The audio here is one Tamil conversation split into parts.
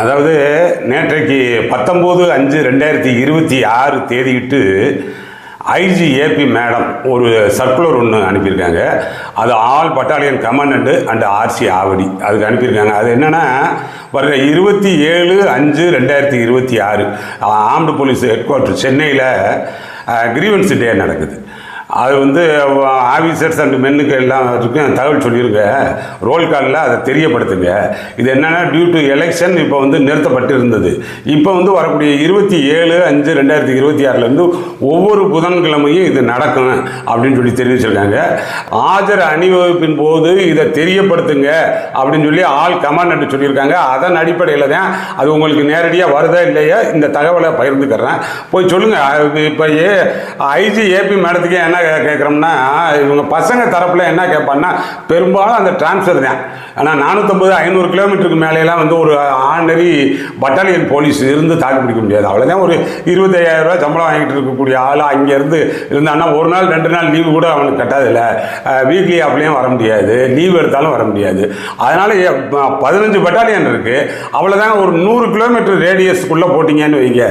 அதாவது நேற்றைக்கு 19/5/2026 தேதியிட்டு ஐஜிஏபி மேடம் ஒரு சர்க்குலர் ஒன்று அனுப்பியிருக்காங்க. அது all battalion commandant and RC Avadi அதுக்கு அனுப்பியிருக்காங்க. அது என்னென்னா வர 27/5/2026 ஆர்ம்டு போலீஸ் ஹெட் குவார்ட்டர் சென்னையில் கிரீவன்ஸ் டே நடக்குது. அது ஆஃபீஸர்ஸ் அண்ட் மென்னுக்கு எல்லாத்துக்கும் தகவல் சொல்லியிருங்க, ரோல் காலில் அதை தெரியப்படுத்துங்க. இது என்னென்னா டியூ டு எலெக்ஷன் இப்போ நிறுத்தப்பட்டு இருந்தது. இப்போ வரக்கூடிய 27/5/2026 ஒவ்வொரு புதன்கிழமையும் இது நடக்கும் அப்படின்னு சொல்லி தெரிவிச்சிருக்காங்க. ஆஜர் அணிவகுப்பின் போது இதை தெரியப்படுத்துங்க அப்படின்னு சொல்லி ஆல் கமாண்டன்ட் சொல்லியிருக்காங்க. அதன் அடிப்படையில் தான் அது உங்களுக்கு நேரடியாக வருதா இல்லையா இந்த தகவலை பகிர்ந்துக்கிறேன், போய் சொல்லுங்கள். இப்போ ஐஜிஏபி மேடத்துக்கு என்ன கேட்குறோம்னா, இவங்க பசங்க தரப்பில் என்ன கேட்பான்னா பெரும்பாலும் அந்த டிரான்ஸ்ஃபர் தான். ஆனால் 450-500 கிலோமீட்டருக்கு மேலேலாம் ஒரு ஆர்டினரி பட்டாலியன் போலீஸ் இருந்து தாக்கு பிடிக்க முடியாது. அவ்வளோதான். ஒரு 25,000 ரூபா சம்பளம் வாங்கிட்டு இருக்கக்கூடிய ஆள் அங்கேருந்து இருந்தான்னா ஒரு நாள் 2 நாள் லீவு கூட அவனுக்கு கட்டாதில்லை. வீக்லி ஆப்லேயும் வர முடியாது, லீவ் எடுத்தாலும் வர முடியாது. அதனால் 15 பட்டாலியன் இருக்குது. அவ்வளோதாங்க. ஒரு 100 கிலோமீட்டர் ரேடியஸ்க்குள்ளே போட்டிங்கன்னு வைங்க,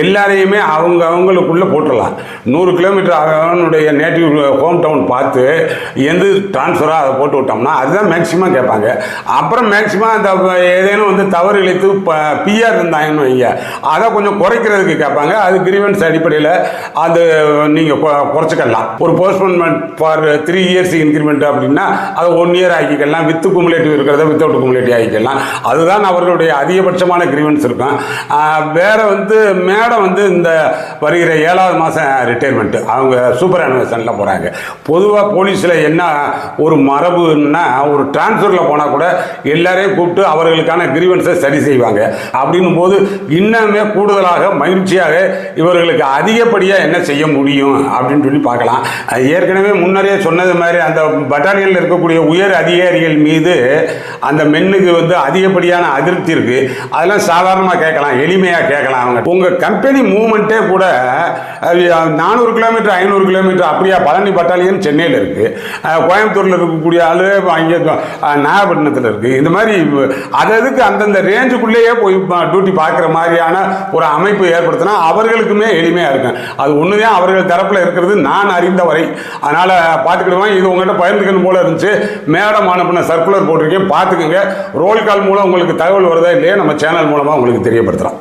எல்லாரையுமே அவங்களுக்குள்ளே போட்டுடலாம். 100 கிலோமீட்டர் அவனுடைய நேட்டிவ் ஹோம் டவுன் பார்த்து எந்த டிரான்ஸ்ஃபராக அதை போட்டு விட்டோம்னா அதுதான் மேக்சிமம் கேட்பாங்க. அப்புறம் மேக்சிமம் அந்த ஏதேனும் தவறு இழைத்து பிஆர் இருந்தாங்கன்னு வைங்க, அதை கொஞ்சம் குறைக்கிறதுக்கு கேட்பாங்க. அது கிரீவன்ஸ் அடிப்படையில் அது நீங்கள் குறைச்சிக்கலாம். ஒரு போஸ்ட்போன்மெண்ட் ஃபார் 3 இயர்ஸ் இன்க்ரிமெண்ட் அப்படின்னா அதை 1 இயர் ஆக்கிக்கலாம். வித்து குமுலேட்டிவ் இருக்கிறத வித்தவுட் குமுலேட்டிவ் ஆக்கிக்கலாம். அதுதான் அவர்களுடைய அதிகபட்சமான கிரீவன்ஸ் இருக்கும். வேற மேடம் இந்த வருகிற 7வது மாதம் ரிட்டையர்மெண்ட், அவங்க சூப்பர் அனிவர்சனில் போகிறாங்க. பொதுவாக போலீஸில் என்ன ஒரு மரபுன்னா, ஒரு டிரான்ஸ்ஃபரில் போனால் கூட எல்லாரையும் கூப்பிட்டு அவர்களுக்கான கிரீவன்ஸை சரி செய்வாங்க. அப்படின்னும் போது இன்னுமே கூடுதலாக மகிழ்ச்சியாக இவர்களுக்கு அதிகப்படியாக என்ன செய்ய முடியும் அப்படின்னு சொல்லி பார்க்கலாம். ஏற்கனவே முன்னரே சொன்னது மாதிரி அந்த பட்டாலியனில் இருக்கக்கூடிய உயர் அதிகாரிகள் மீது அந்த மென்னுக்கு அதிகப்படியான அதிருப்தி இருக்குது. அதெல்லாம் சாதாரணமாக கேட்கலாம், எளிமையாக கேட்கலாம். அவங்க உங்கள் கம்பெனி மூவ்மெண்ட்டே கூட 400 கிலோமீட்டர் 500 கிலோமீட்டர் அப்படியா பழனி பட்டாலியன் சென்னையில் இருக்குது, கோயம்புத்தூரில் இருக்கக்கூடிய ஆள் அங்கே நாகப்பட்டினத்தில் இருக்குது. இந்த மாதிரி அதுக்கு அந்தந்த ரேஞ்சுக்குள்ளேயே போய் டியூட்டி பார்க்குற மாதிரியான ஒரு அமைப்பு ஏற்படுத்தினா அவர்களுக்குமே எளிமையாக இருக்கும். அது ஒன்று தான் அவர்கள் தரப்பில் இருக்கிறது நான் அறிந்த வரை. அதனால் பார்த்துக்கிடுவேன். இது உங்கள்கிட்ட பகிர்ந்துக்கணும் போல இருந்துச்சு. மேடம் அனுப்பின சர்க்குலர் போட்டிருக்கேன், பார்த்துக்குங்க. ரோல் கால் மூலம் உங்களுக்கு தகவல் வருதா இல்லையா நம்ம சேனல் மூலமாக உங்களுக்கு தெரியப்படுத்துகிறோம்.